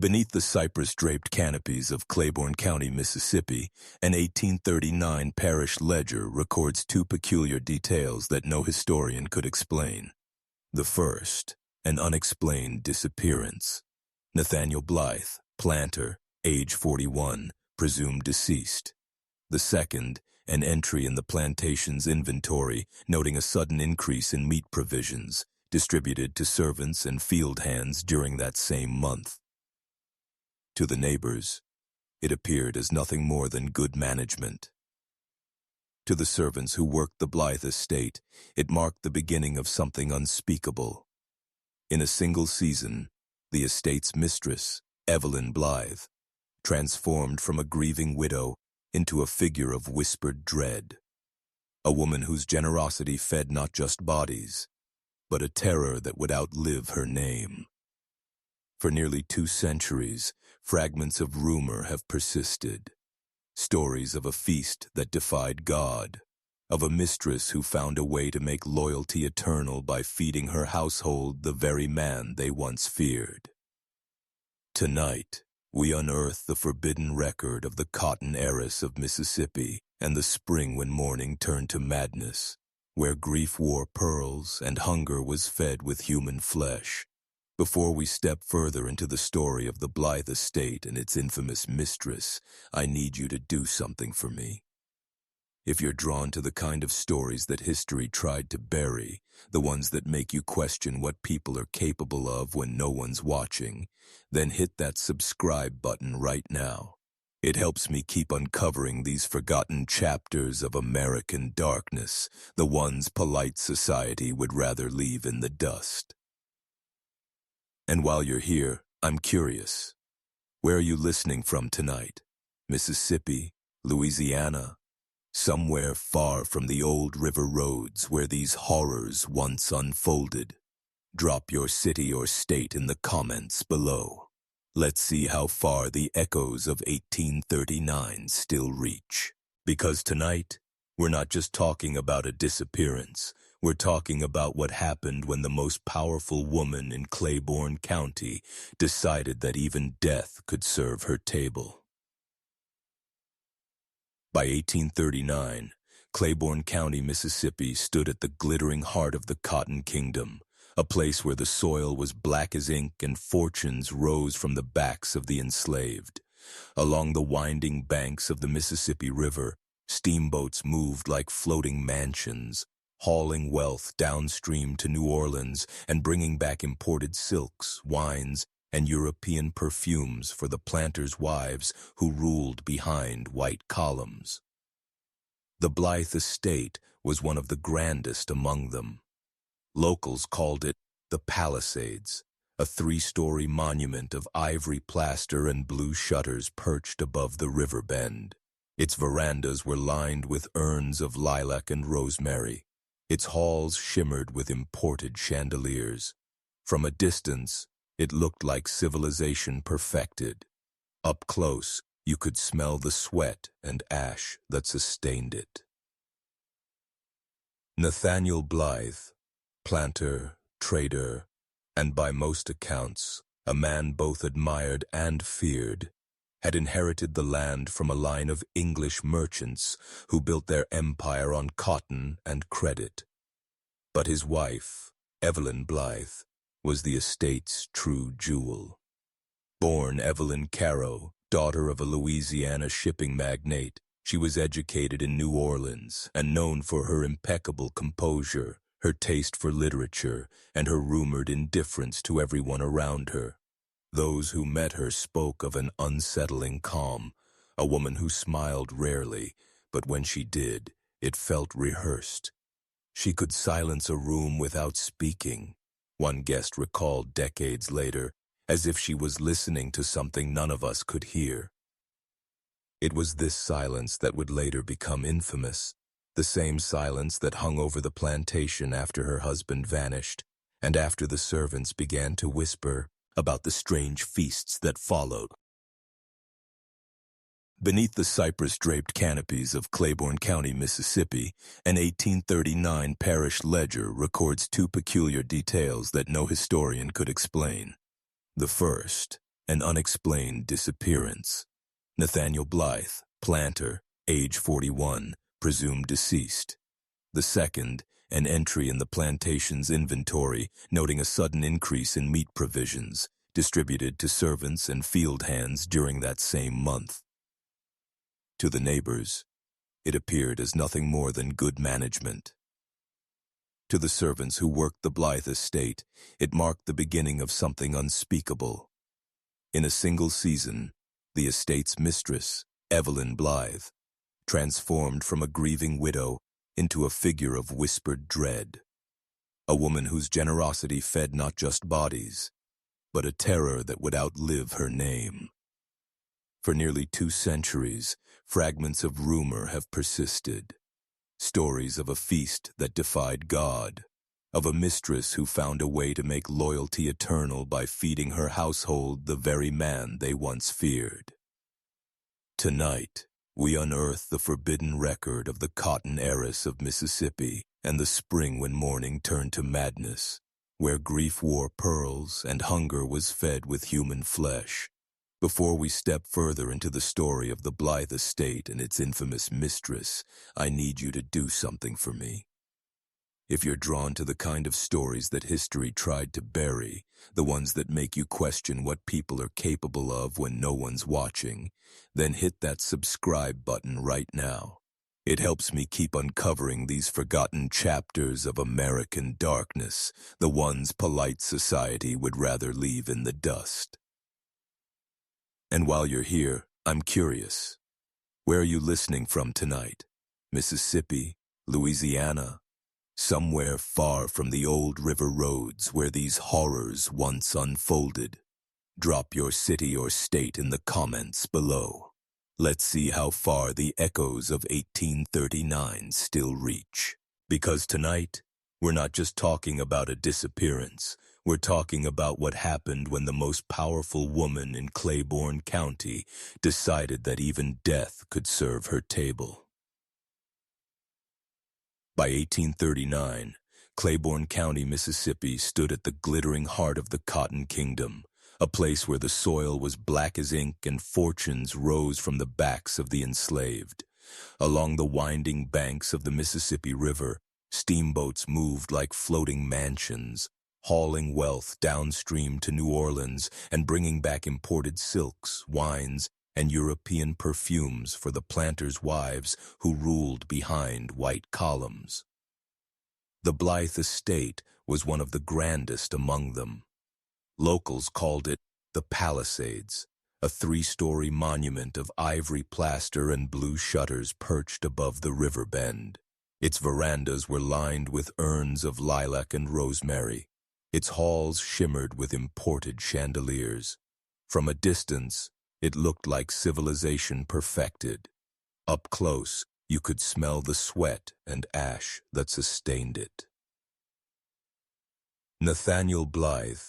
Beneath the cypress-draped canopies of Claiborne County, Mississippi, an 1839 parish ledger records two peculiar details that no historian could explain. The first, an unexplained disappearance. Nathaniel Blythe, planter, age 41, presumed deceased. The second, an entry in the plantation's inventory noting a sudden increase in meat provisions, distributed to servants and field hands during that same month. To the neighbors, it appeared as nothing more than good management. To the servants who worked the Blythe estate, it marked the beginning of something unspeakable. In a single season, the estate's mistress, Evelyn Blythe, transformed from a grieving widow into a figure of whispered dread, a woman whose generosity fed not just bodies, but a terror that would outlive her name. For nearly 2 centuries, fragments of rumor have persisted. Stories of a feast that defied God, of a mistress who found a way to make loyalty eternal by feeding her household the very man they once feared. Tonight, we unearth the forbidden record of the cotton heiress of Mississippi and the spring when mourning turned to madness, where grief wore pearls and hunger was fed with human flesh. Before we step further into the story of the Blythe estate and its infamous mistress, I need you to do something for me. If you're drawn to the kind of stories that history tried to bury, the ones that make you question what people are capable of when no one's watching, then hit that subscribe button right now. It helps me keep uncovering these forgotten chapters of American darkness, the ones polite society would rather leave in the dust. And while you're here, I'm curious. Where are you listening from tonight? Mississippi? Louisiana? Somewhere far from the old river roads where these horrors once unfolded? Drop your city or state in the comments below. Let's see how far the echoes of 1839 still reach. Because tonight, we're not just talking about a disappearance. We're talking about what happened when the most powerful woman in Claiborne County decided that even death could serve her table. By 1839, Claiborne County, Mississippi stood at the glittering heart of the Cotton Kingdom, a place where the soil was black as ink and fortunes rose from the backs of the enslaved. Along the winding banks of the Mississippi River, steamboats moved like floating mansions, hauling wealth downstream to New Orleans and bringing back imported silks, wines, and European perfumes for the planters' wives who ruled behind white columns. The Blythe estate was one of the grandest among them. Locals called it the Palisades, a 3-story monument of ivory plaster and blue shutters perched above the river bend. Its verandas were lined with urns of lilac and rosemary. Its halls shimmered with imported chandeliers. From a distance, it looked like civilization perfected. Up close, you could smell the sweat and ash that sustained it. Nathaniel Blythe, planter, trader, and by most accounts, a man both admired and feared, had inherited the land from a line of English merchants who built their empire on cotton and credit. But his wife, Evelyn Blythe, was the estate's true jewel. Born Evelyn Caro, daughter of a Louisiana shipping magnate, she was educated in New Orleans and known for her impeccable composure, her taste for literature, and her rumored indifference to everyone around her. Those who met her spoke of an unsettling calm, a woman who smiled rarely, but when she did, it felt rehearsed. She could silence a room without speaking, one guest recalled decades later, as if she was listening to something none of us could hear. It was this silence that would later become infamous, the same silence that hung over the plantation after her husband vanished, and after the servants began to whisper about the strange feasts that followed. Beneath the cypress-draped canopies of Claiborne County, Mississippi, an 1839 parish ledger records two peculiar details that no historian could explain. The first, an unexplained disappearance. Nathaniel Blythe, planter, age 41, presumed deceased. The second, an entry in the plantation's inventory noting a sudden increase in meat provisions, distributed to servants and field hands during that same month. To the neighbors, it appeared as nothing more than good management. To the servants who worked the Blythe estate, it marked the beginning of something unspeakable. In a single season, the estate's mistress, Evelyn Blythe, transformed from a grieving widow into a figure of whispered dread. A woman whose generosity fed not just bodies, but a terror that would outlive her name. For nearly 2 centuries, fragments of rumor have persisted. Stories of a feast that defied God, of a mistress who found a way to make loyalty eternal by feeding her household the very man they once feared. Tonight, we unearth the forbidden record of the cotton heiress of Mississippi and the spring when mourning turned to madness, where grief wore pearls and hunger was fed with human flesh. Before we step further into the story of the Blythe estate and its infamous mistress, I need you to do something for me. If you're drawn to the kind of stories that history tried to bury, the ones that make you question what people are capable of when no one's watching, then hit that subscribe button right now. It helps me keep uncovering these forgotten chapters of American darkness, the ones polite society would rather leave in the dust. And while you're here, I'm curious. Where are you listening from tonight? Mississippi? Louisiana? Somewhere far from the old river roads where these horrors once unfolded. Drop your city or state in the comments below. Let's see how far the echoes of 1839 still reach. Because tonight, we're not just talking about a disappearance. We're talking about what happened when the most powerful woman in Claiborne County decided that even death could serve her table. By 1839, Claiborne County, Mississippi stood at the glittering heart of the Cotton Kingdom, a place where the soil was black as ink and fortunes rose from the backs of the enslaved. Along the winding banks of the Mississippi River, steamboats moved like floating mansions, hauling wealth downstream to New Orleans and bringing back imported silks, wines, and European perfumes for the planters' wives who ruled behind white columns. The Blythe estate was one of the grandest among them. Locals called it the Palisades, a 3-story monument of ivory plaster and blue shutters perched above the river bend. Its verandas were lined with urns of lilac and rosemary. Its halls shimmered with imported chandeliers. From a distance, it looked like civilization perfected. Up close, you could smell the sweat and ash that sustained it. Nathaniel Blythe,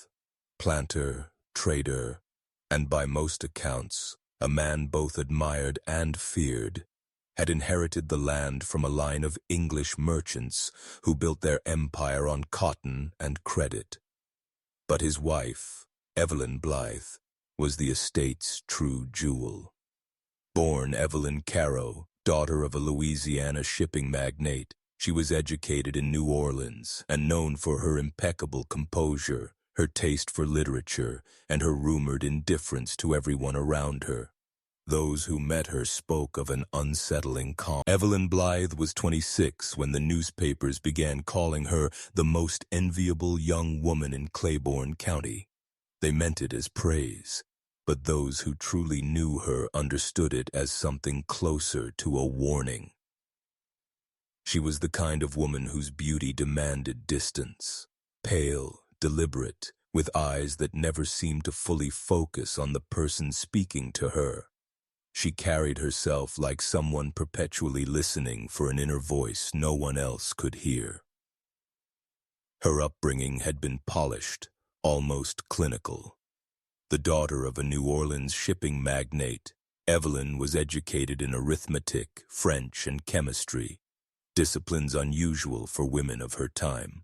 planter, trader, and by most accounts, a man both admired and feared, had inherited the land from a line of English merchants who built their empire on cotton and credit. But his wife, Evelyn Blythe, was the estate's true jewel. Born Evelyn Caro, daughter of a Louisiana shipping magnate, she was educated in New Orleans and known for her impeccable composure, her taste for literature, and her rumored indifference to everyone around her. Those who met her spoke of an unsettling calm. Evelyn Blythe was 26 when the newspapers began calling her the most enviable young woman in Claiborne County. They meant it as praise, but those who truly knew her understood it as something closer to a warning. She was the kind of woman whose beauty demanded distance, pale, deliberate, with eyes that never seemed to fully focus on the person speaking to her. She carried herself like someone perpetually listening for an inner voice no one else could hear. Her upbringing had been polished, almost clinical. The daughter of a New Orleans shipping magnate, Evelyn was educated in arithmetic, French, and chemistry, disciplines unusual for women of her time.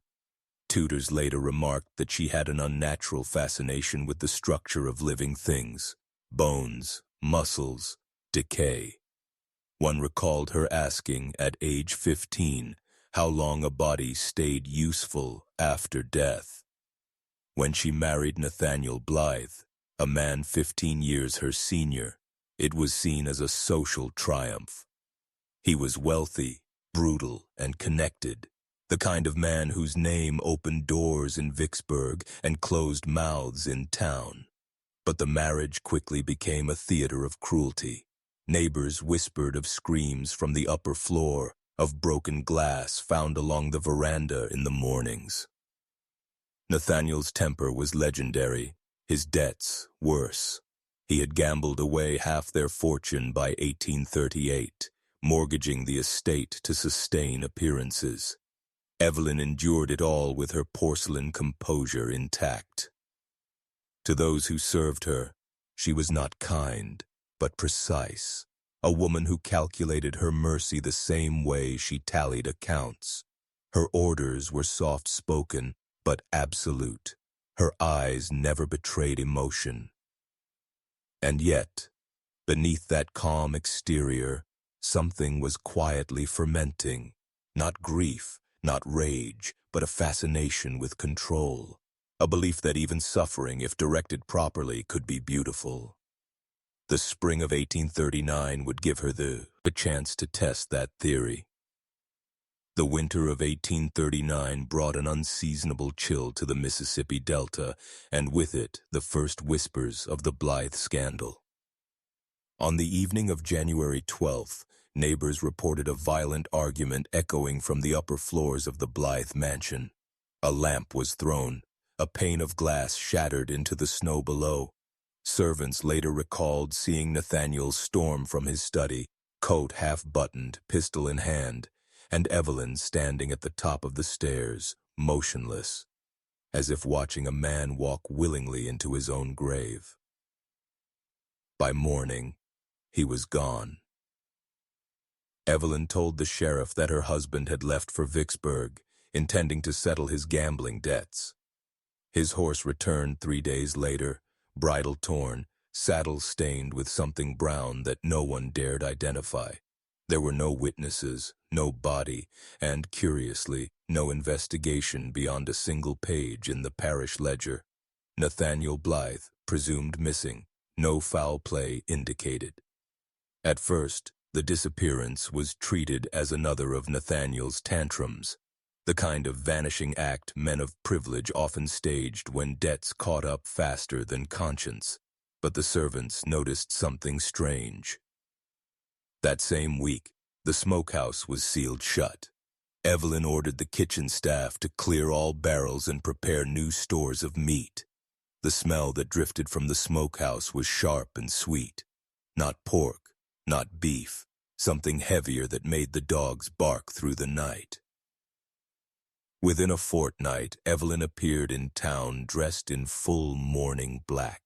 Tutors later remarked that she had an unnatural fascination with the structure of living things, bones, muscles, decay. One recalled her asking, at age 15, how long a body stayed useful after death. When she married Nathaniel Blythe, a man 15 years her senior, it was seen as a social triumph. He was wealthy, brutal, and connected, the kind of man whose name opened doors in Vicksburg and closed mouths in town. But the marriage quickly became a theater of cruelty. Neighbors whispered of screams from the upper floor, of broken glass found along the veranda in the mornings. Nathaniel's temper was legendary, his debts worse. He had gambled away half their fortune by 1838, mortgaging the estate to sustain appearances. Evelyn endured it all with her porcelain composure intact. To those who served her, she was not kind, but precise, a woman who calculated her mercy the same way she tallied accounts. Her orders were soft-spoken, but absolute. Her eyes never betrayed emotion. And yet, beneath that calm exterior, something was quietly fermenting. Not grief, not rage, but a fascination with control. A belief that even suffering, if directed properly, could be beautiful. The spring of 1839 would give her the chance to test that theory. The winter of 1839 brought an unseasonable chill to the Mississippi Delta, and with it the first whispers of the Blythe scandal. On the evening of January 12th, neighbors reported a violent argument echoing from the upper floors of the Blythe mansion. A lamp was thrown, a pane of glass shattered into the snow below. Servants later recalled seeing Nathaniel storm from his study, coat half-buttoned, pistol in hand, and Evelyn standing at the top of the stairs, motionless, as if watching a man walk willingly into his own grave. By morning, he was gone. Evelyn told the sheriff that her husband had left for Vicksburg, intending to settle his gambling debts. His horse returned 3 days later, bridle torn, saddle stained with something brown that no one dared identify. There were no witnesses, no body, and, curiously, no investigation beyond a single page in the parish ledger. Nathaniel Blythe, presumed missing, no foul play indicated. At first, the disappearance was treated as another of Nathaniel's tantrums, the kind of vanishing act men of privilege often staged when debts caught up faster than conscience. But the servants noticed something strange. That same week, the smokehouse was sealed shut. Evelyn ordered the kitchen staff to clear all barrels and prepare new stores of meat. The smell that drifted from the smokehouse was sharp and sweet. Not pork, not beef, something heavier that made the dogs bark through the night. Within a fortnight, Evelyn appeared in town dressed in full mourning black.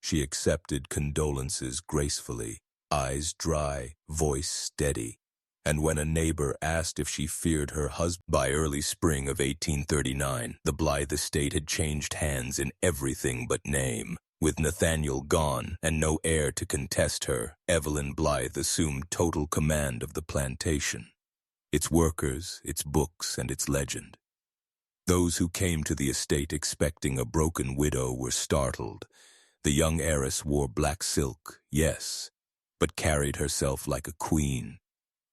She accepted condolences gracefully, eyes dry, voice steady, and when a neighbor asked if she feared her husband, by early spring of 1839, the Blythe estate had changed hands in everything but name. With Nathaniel gone and no heir to contest her, Evelyn Blythe assumed total command of the plantation. Its workers, its books, and its legend. Those who came to the estate expecting a broken widow were startled. The young heiress wore black silk, yes, but carried herself like a queen.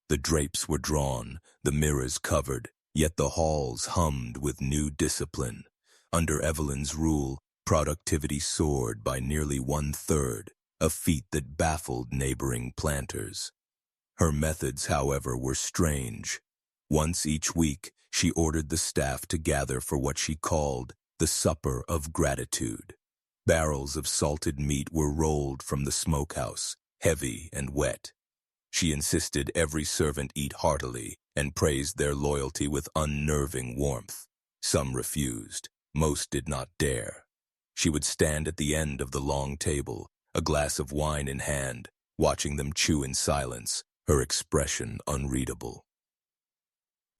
The drapes were drawn, the mirrors covered, yet the halls hummed with new discipline. Under Evelyn's rule, productivity soared by nearly 1/3, a feat that baffled neighboring planters. Her methods, however, were strange. Once each week, she ordered the staff to gather for what she called the Supper of Gratitude. Barrels of salted meat were rolled from the smokehouse, heavy and wet. She insisted every servant eat heartily and praised their loyalty with unnerving warmth. Some refused, most did not dare. She would stand at the end of the long table, a glass of wine in hand, watching them chew in silence, her expression unreadable.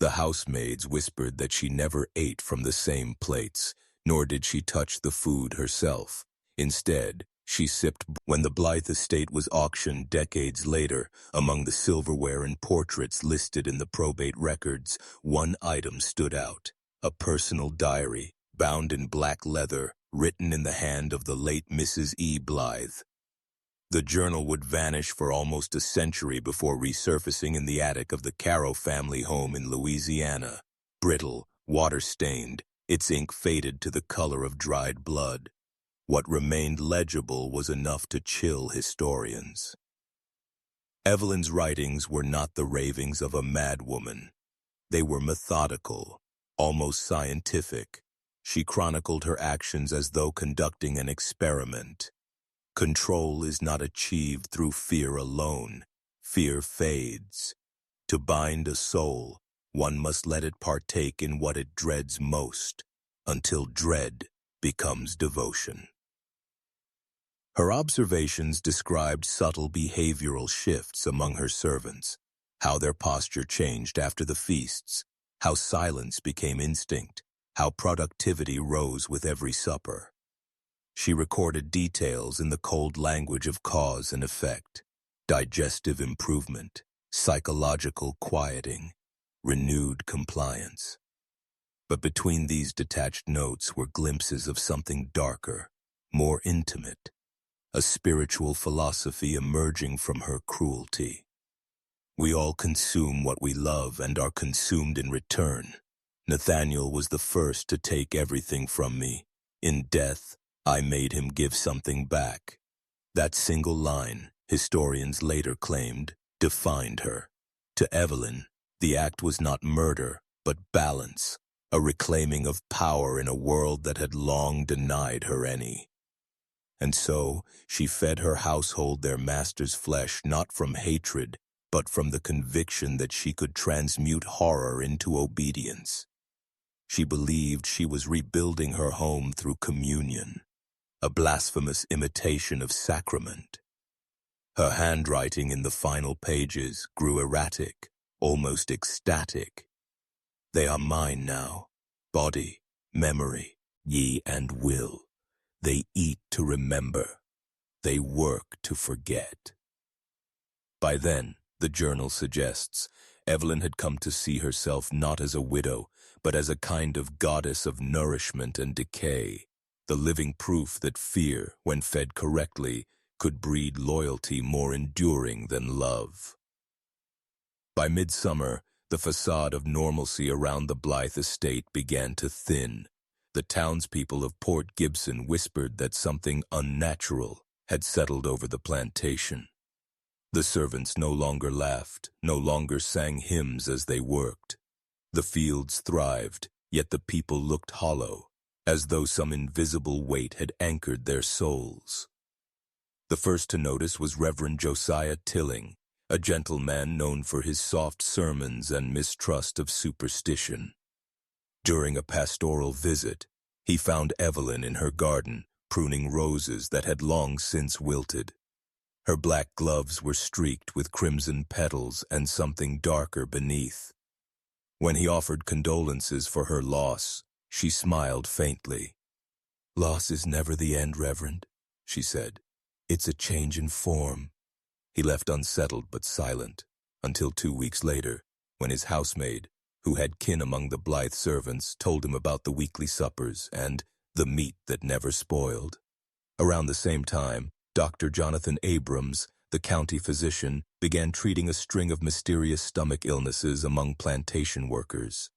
The housemaids whispered that she never ate from the same plates, nor did she touch the food herself. Instead, she sipped. When the Blythe estate was auctioned decades later, among the silverware and portraits listed in the probate records, one item stood out: a personal diary, bound in black leather, written in the hand of the late Mrs. E. Blythe. The journal would vanish for almost a century before resurfacing in the attic of the Caro family home in Louisiana. Brittle, water-stained, its ink faded to the color of dried blood. What remained legible was enough to chill historians. Evelyn's writings were not the ravings of a madwoman. They were methodical, almost scientific. She chronicled her actions as though conducting an experiment. Control is not achieved through fear alone. Fear fades. To bind a soul, one must let it partake in what it dreads most, until dread becomes devotion. Her observations described subtle behavioral shifts among her servants, how their posture changed after the feasts, how silence became instinct, how productivity rose with every supper. She recorded details in the cold language of cause and effect: digestive improvement, psychological quieting, renewed compliance. But between these detached notes were glimpses of something darker, more intimate, a spiritual philosophy emerging from her cruelty. We all consume what we love and are consumed in return. Nathaniel was the first to take everything from me. In death, I made him give something back. That single line, historians later claimed, defined her. To Evelyn, the act was not murder, but balance, a reclaiming of power in a world that had long denied her any. And so, she fed her household their master's flesh not from hatred, but from the conviction that she could transmute horror into obedience. She believed she was rebuilding her home through communion, a blasphemous imitation of sacrament. Her handwriting in the final pages grew erratic, almost ecstatic. They are mine now, body, memory, ye and will. They eat to remember. They work to forget. By then, the journal suggests, Evelyn had come to see herself not as a widow, but as a kind of goddess of nourishment and decay, the living proof that fear, when fed correctly, could breed loyalty more enduring than love. By midsummer, the facade of normalcy around the Blythe estate began to thin. The townspeople of Port Gibson whispered that something unnatural had settled over the plantation. The servants no longer laughed, no longer sang hymns as they worked. The fields thrived, yet the people looked hollow, as though some invisible weight had anchored their souls. The first to notice was Reverend Josiah Tilling, a gentleman known for his soft sermons and mistrust of superstition. During a pastoral visit, he found Evelyn in her garden, pruning roses that had long since wilted. Her black gloves were streaked with crimson petals and something darker beneath. When he offered condolences for her loss, she smiled faintly. "Loss is never the end, Reverend," she said. "It's a change in form." He left unsettled but silent, until 2 weeks later, when his housemaid, who had kin among the Blythe servants, told him about the weekly suppers and the meat that never spoiled. Around the same time, Dr. Jonathan Abrams, the county physician, began treating a string of mysterious stomach illnesses among plantation workers.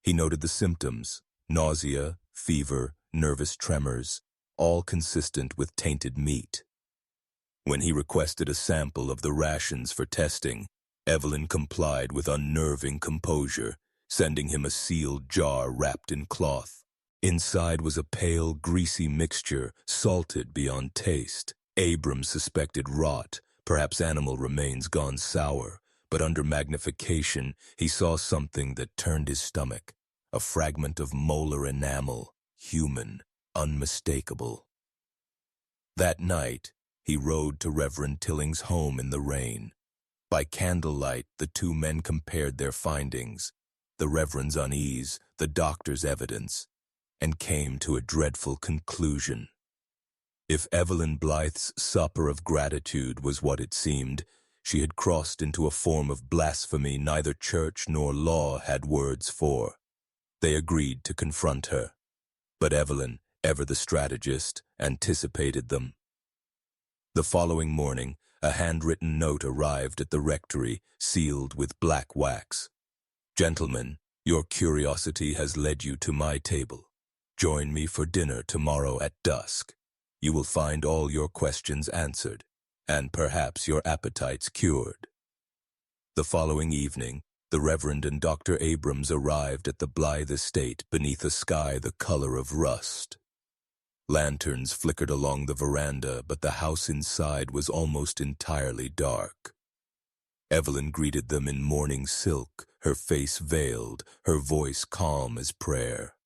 He noted the symptoms: nausea, fever, nervous tremors, all consistent with tainted meat. When he requested a sample of the rations for testing, Evelyn complied with unnerving composure, sending him a sealed jar wrapped in cloth. Inside was a pale, greasy mixture, salted beyond taste. Abrams suspected rot, perhaps animal remains gone sour, but under magnification he saw something that turned his stomach, a fragment of molar enamel, human, unmistakable. That night, he rode to Reverend Tilling's home in the rain. By candlelight, the two men compared their findings. the Reverend's unease, the doctor's evidence, and came to a dreadful conclusion. If Evelyn Blythe's supper of gratitude was what it seemed, she had crossed into a form of blasphemy neither church nor law had words for. They agreed to confront her, but Evelyn, ever the strategist, anticipated them. The following morning, a handwritten note arrived at the rectory, sealed with black wax. "Gentlemen, your curiosity has led you to my table. Join me for dinner tomorrow at dusk. You will find all your questions answered, and perhaps your appetites cured." The following evening, the Reverend and Dr. Abrams arrived at the Blythe estate beneath a sky the color of rust. Lanterns flickered along the veranda, but the house inside was almost entirely dark. Evelyn greeted them in mourning silk, her face veiled, her voice calm as prayer.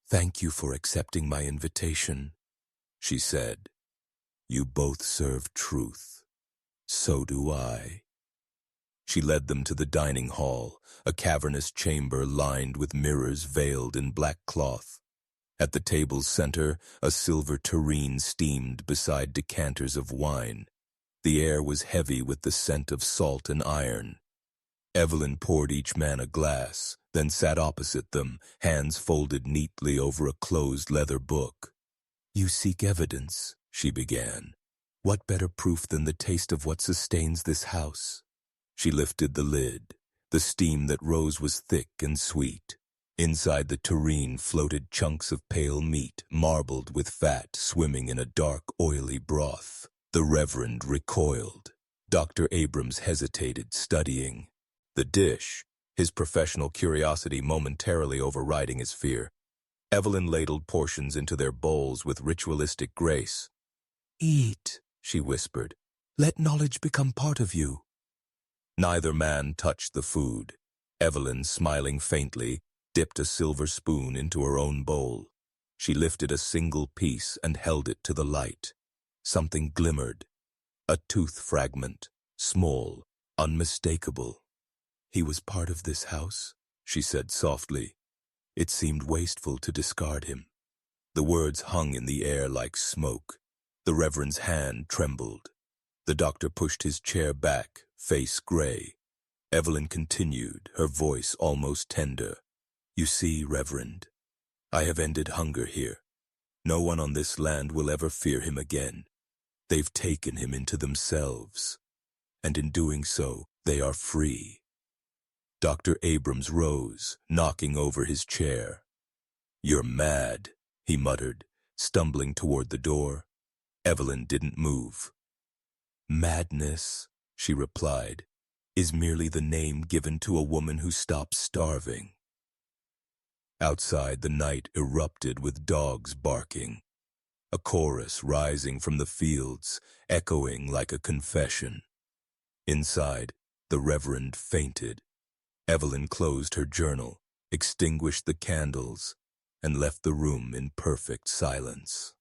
"Thank you for accepting my invitation," she said. "You both serve truth. So do I." She led them to the dining hall, a cavernous chamber lined with mirrors veiled in black cloth. At the table's center, a silver tureen steamed beside decanters of wine. The air was heavy with the scent of salt and iron. Evelyn poured each man a glass, then sat opposite them, hands folded neatly over a closed leather book. "You seek evidence," she began. "What better proof than the taste of what sustains this house?" She lifted the lid. The steam that rose was thick and sweet. Inside the tureen floated chunks of pale meat, marbled with fat, swimming in a dark, oily broth. The Reverend recoiled. Dr. Abrams hesitated, studying the dish, his professional curiosity momentarily overriding his fear. Evelyn ladled portions into their bowls with ritualistic grace. "Eat," she whispered. "Let knowledge become part of you." Neither man touched the food. Evelyn, smiling faintly, dipped a silver spoon into her own bowl. She lifted a single piece and held it to the light. Something glimmered. A tooth fragment, small, unmistakable. "He was part of this house," she said softly. It seemed wasteful to discard him. The words hung in the air like smoke. The Reverend's hand trembled. The doctor pushed his chair back, face gray. Evelyn continued, her voice almost tender. "You see, Reverend, I have ended hunger here. No one on this land will ever fear him again. They've taken him into themselves, and in doing so, they are free." Dr. Abrams rose, knocking over his chair. "You're mad," he muttered, stumbling toward the door. Evelyn didn't move. "Madness," she replied, "is merely the name given to a woman who stops starving." Outside, the night erupted with dogs barking. A chorus rising from the fields, echoing like a confession. Inside, the Reverend fainted. Evelyn closed her journal, extinguished the candles, and left the room in perfect silence.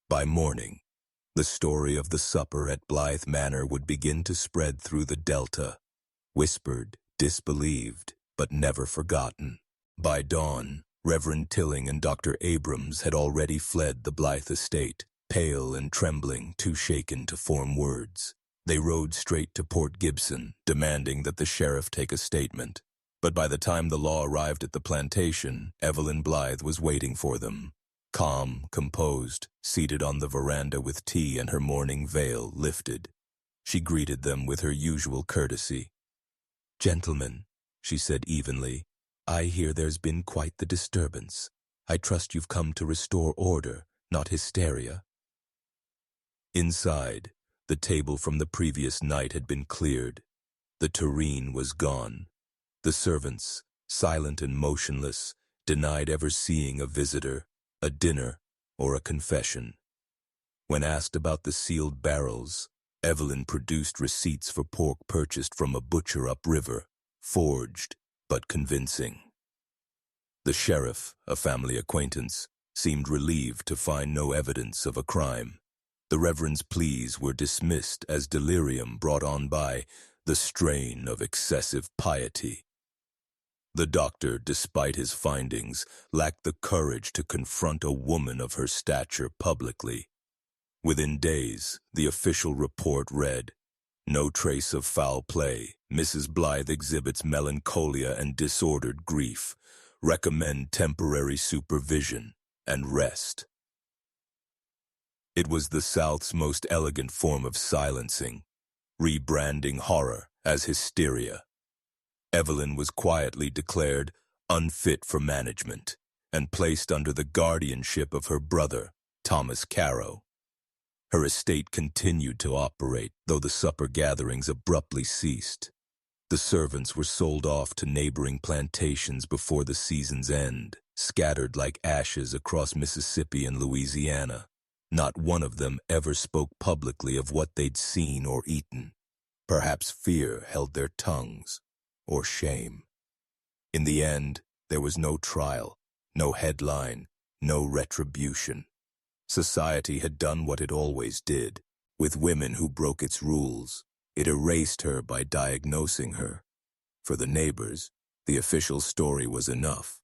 By morning, the story of the supper at Blythe Manor would begin to spread through the Delta, whispered, disbelieved, but never forgotten. By dawn, Reverend Tilling and Dr. Abrams had already fled the Blythe estate, pale and trembling, too shaken to form words. They rode straight to Port Gibson, demanding that the sheriff take a statement. But by the time the law arrived at the plantation, Evelyn Blythe was waiting for them. Calm, composed, seated on the veranda with tea and her mourning veil lifted. She greeted them with her usual courtesy. "Gentlemen," she said evenly, "I hear there's been quite the disturbance. I trust you've come to restore order, not hysteria." Inside, the table from the previous night had been cleared. The tureen was gone. The servants, silent and motionless, denied ever seeing a visitor, a dinner, or a confession. When asked about the sealed barrels, Evelyn produced receipts for pork purchased from a butcher upriver, forged but convincing. The sheriff, a family acquaintance, seemed relieved to find no evidence of a crime. The Reverend's pleas were dismissed as delirium brought on by the strain of excessive piety. The doctor, despite his findings, lacked the courage to confront a woman of her stature publicly. Within days, the official report read, "No trace of foul play. Mrs. Blythe exhibits melancholia and disordered grief. Recommend temporary supervision and rest." It was the South's most elegant form of silencing, rebranding horror as hysteria. Evelyn was quietly declared unfit for management and placed under the guardianship of her brother, Thomas Carow. Her estate continued to operate, though the supper gatherings abruptly ceased. The servants were sold off to neighboring plantations before the season's end, scattered like ashes across Mississippi and Louisiana. Not one of them ever spoke publicly of what they'd seen or eaten. Perhaps fear held their tongues, or shame. In the end, there was no trial, no headline, no retribution. Society had done what it always did. With women who broke its rules, it erased her by diagnosing her. For the neighbors, the official story was enough.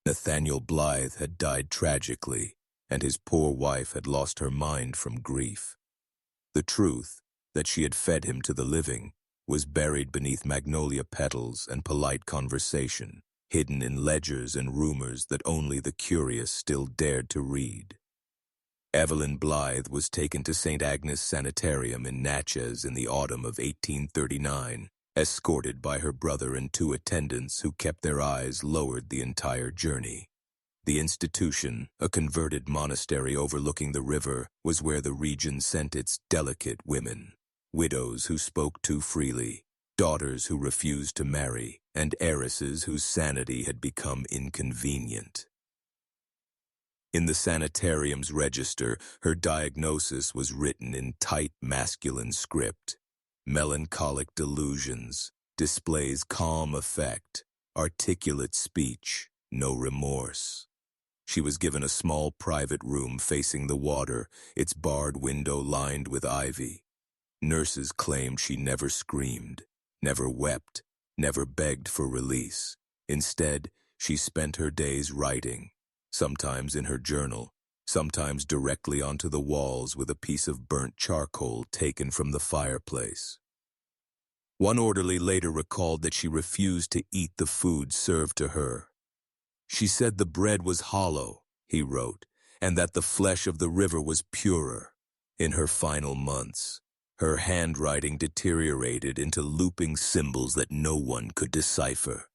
Nathaniel Blythe had died tragically, and his poor wife had lost her mind from grief. The truth, that she had fed him to the living, was buried beneath magnolia petals and polite conversation, hidden in ledgers and rumors that only the curious still dared to read. Evelyn Blythe was taken to St. Agnes Sanitarium in Natchez in the autumn of 1839, escorted by her brother and 2 attendants who kept their eyes lowered the entire journey. The institution, a converted monastery overlooking the river, was where the region sent its delicate women. Widows who spoke too freely, daughters who refused to marry, and heiresses whose sanity had become inconvenient. In the sanitarium's register, her diagnosis was written in tight masculine script. Melancholic delusions, displays calm affect, articulate speech, no remorse. She was given a small private room facing the water, its barred window lined with ivy. Nurses claimed she never screamed, never wept, never begged for release. Instead, she spent her days writing, sometimes in her journal, sometimes directly onto the walls with a piece of burnt charcoal taken from the fireplace. One orderly later recalled that she refused to eat the food served to her. She said the bread was hollow, he wrote, and that the flesh of the river was purer. In her final months, her handwriting deteriorated into looping symbols that no one could decipher.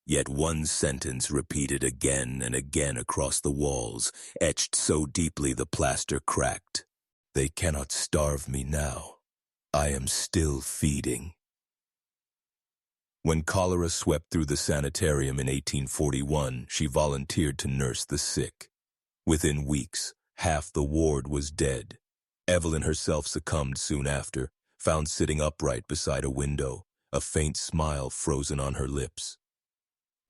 Yet one sentence repeated again and again across the walls, etched so deeply the plaster cracked. "They cannot starve me now. I am still feeding." When cholera swept through the sanitarium in 1841, she volunteered to nurse the sick. Within weeks, half the ward was dead. Evelyn herself succumbed soon after, found sitting upright beside a window, a faint smile frozen on her lips.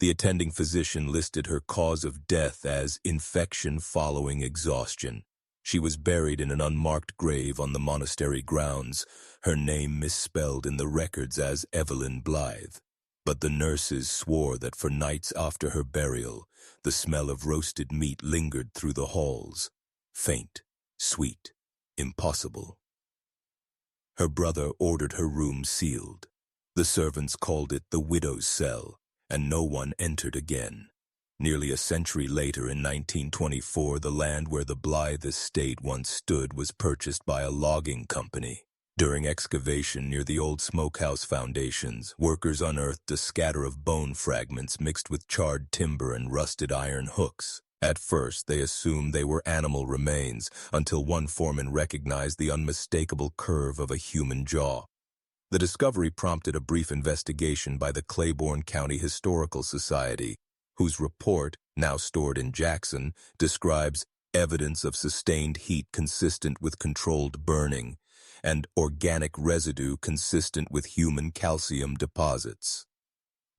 The attending physician listed her cause of death as infection following exhaustion. She was buried in an unmarked grave on the monastery grounds, her name misspelled in the records as Evelyn Blythe. But the nurses swore that for nights after her burial, the smell of roasted meat lingered through the halls. Faint, sweet, impossible. Her brother ordered her room sealed. The servants called it the widow's cell, and no one entered again. Nearly a century later, in 1924, the land where the Blythe estate once stood was purchased by a logging company. During excavation near the old smokehouse foundations, workers unearthed a scatter of bone fragments mixed with charred timber and rusted iron hooks. At first, they assumed they were animal remains, until one foreman recognized the unmistakable curve of a human jaw. The discovery prompted a brief investigation by the Claiborne County Historical Society, whose report, now stored in Jackson, describes evidence of sustained heat consistent with controlled burning, and organic residue consistent with human calcium deposits.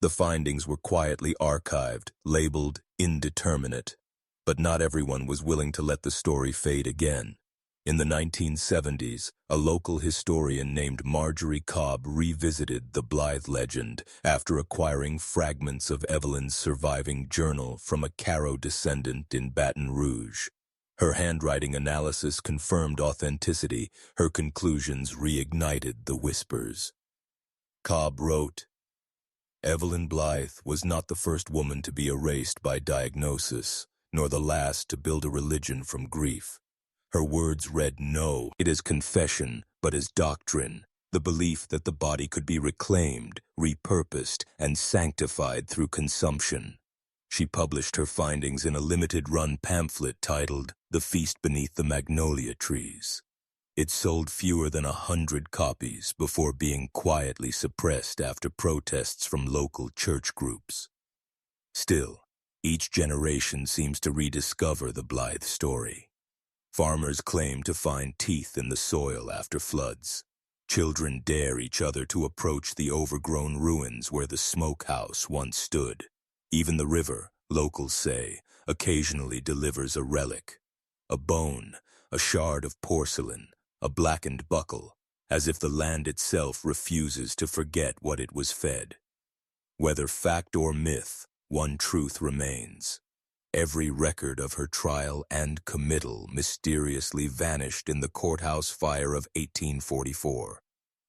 The findings were quietly archived, labeled indeterminate, but not everyone was willing to let the story fade again. In the 1970s, a local historian named Marjorie Cobb revisited the Blythe legend after acquiring fragments of Evelyn's surviving journal from a Caro descendant in Baton Rouge. Her handwriting analysis confirmed authenticity. Her conclusions reignited the whispers. Cobb wrote, "Evelyn Blythe was not the first woman to be erased by diagnosis, nor the last to build a religion from grief. Her words read no, it is confession, but as doctrine, the belief that the body could be reclaimed, repurposed, and sanctified through consumption." She published her findings in a limited-run pamphlet titled The Feast Beneath the Magnolia Trees. It sold fewer than 100 copies before being quietly suppressed after protests from local church groups. Still, each generation seems to rediscover the Blythe story. Farmers claim to find teeth in the soil after floods. Children dare each other to approach the overgrown ruins where the smokehouse once stood. Even the river, locals say, occasionally delivers a relic. A bone, a shard of porcelain, a blackened buckle, as if the land itself refuses to forget what it was fed. Whether fact or myth, one truth remains. Every record of her trial and committal mysteriously vanished in the courthouse fire of 1844.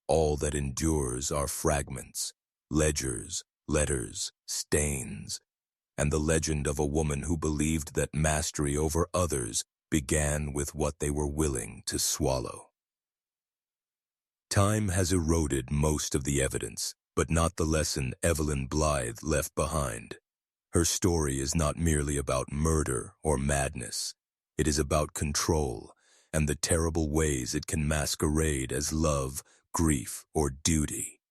All that endures are fragments, ledgers, letters, stains, and the legend of a woman who believed that mastery over others began with what they were willing to swallow. Time has eroded most of the evidence, but not the lesson Evelyn Blythe left behind. Her story is not merely about murder or madness. It is about control and the terrible ways it can masquerade as love, grief, or duty.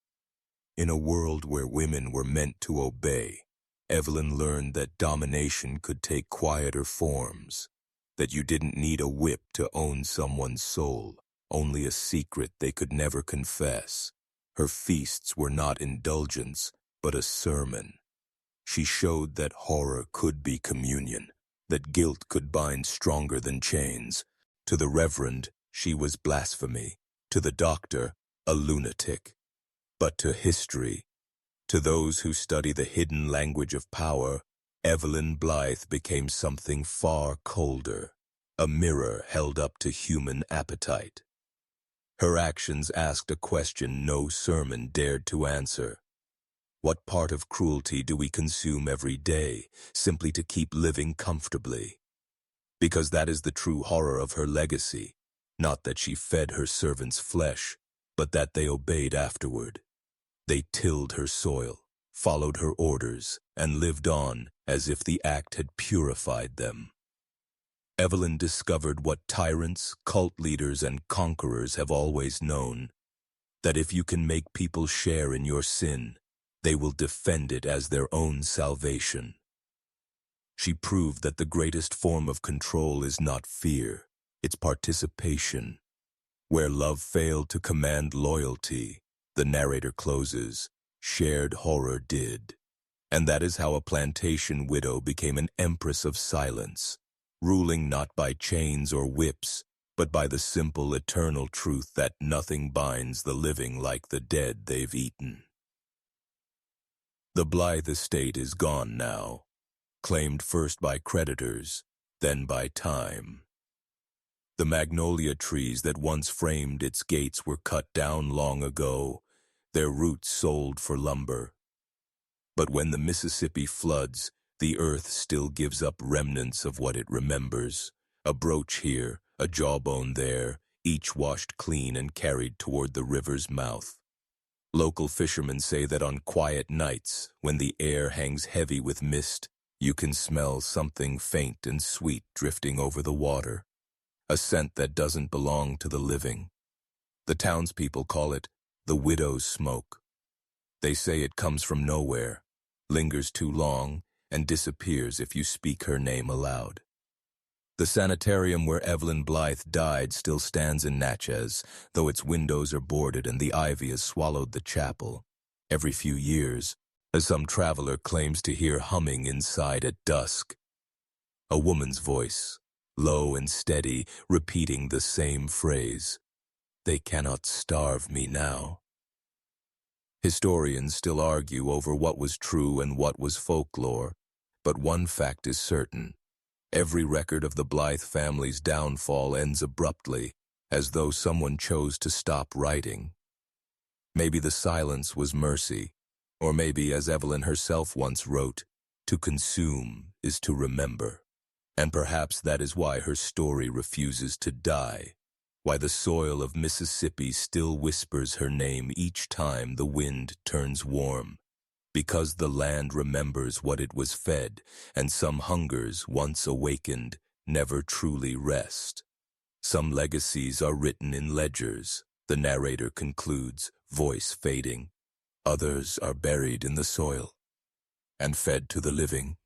In a world where women were meant to obey, Evelyn learned that domination could take quieter forms, that you didn't need a whip to own someone's soul, only a secret they could never confess. Her feasts were not indulgence, but a sermon. She showed that horror could be communion, that guilt could bind stronger than chains. To the Reverend, she was blasphemy. To the doctor, a lunatic. But to history, to those who study the hidden language of power, Evelyn Blythe became something far colder, a mirror held up to human appetite. Her actions asked a question no sermon dared to answer. What part of cruelty do we consume every day, simply to keep living comfortably? Because that is the true horror of her legacy, not that she fed her servants' flesh, but that they obeyed afterward. They tilled her soil, followed her orders, and lived on as if the act had purified them. Evelyn discovered what tyrants, cult leaders, and conquerors have always known, that if you can make people share in your sin, they will defend it as their own salvation. She proved that the greatest form of control is not fear, it's participation. Where love failed to command loyalty, the narrator closes, shared horror did. And that is how a plantation widow became an empress of silence, ruling not by chains or whips, but by the simple eternal truth that nothing binds the living like the dead they've eaten. The Blythe estate is gone now, claimed first by creditors, then by time. The magnolia trees that once framed its gates were cut down long ago, their roots sold for lumber. But when the Mississippi floods, the earth still gives up remnants of what it remembers. A brooch here, a jawbone there, each washed clean and carried toward the river's mouth. Local fishermen say that on quiet nights, when the air hangs heavy with mist, you can smell something faint and sweet drifting over the water, a scent that doesn't belong to the living. The townspeople call it the widow's smoke. They say it comes from nowhere, lingers too long, and disappears if you speak her name aloud. The sanitarium where Evelyn Blythe died still stands in Natchez, though its windows are boarded and the ivy has swallowed the chapel. Every few years, as some traveler claims to hear humming inside at dusk. A woman's voice, low and steady, repeating the same phrase. They cannot starve me now. Historians still argue over what was true and what was folklore, but one fact is certain. Every record of the Blythe family's downfall ends abruptly, as though someone chose to stop writing. Maybe the silence was mercy, or maybe, as Evelyn herself once wrote, to consume is to remember. And perhaps that is why her story refuses to die, why the soil of Mississippi still whispers her name each time the wind turns warm, because the land remembers what it was fed, and some hungers, once awakened, never truly rest. Some legacies are written in ledgers, the narrator concludes, voice fading. Others are buried in the soil and fed to the living.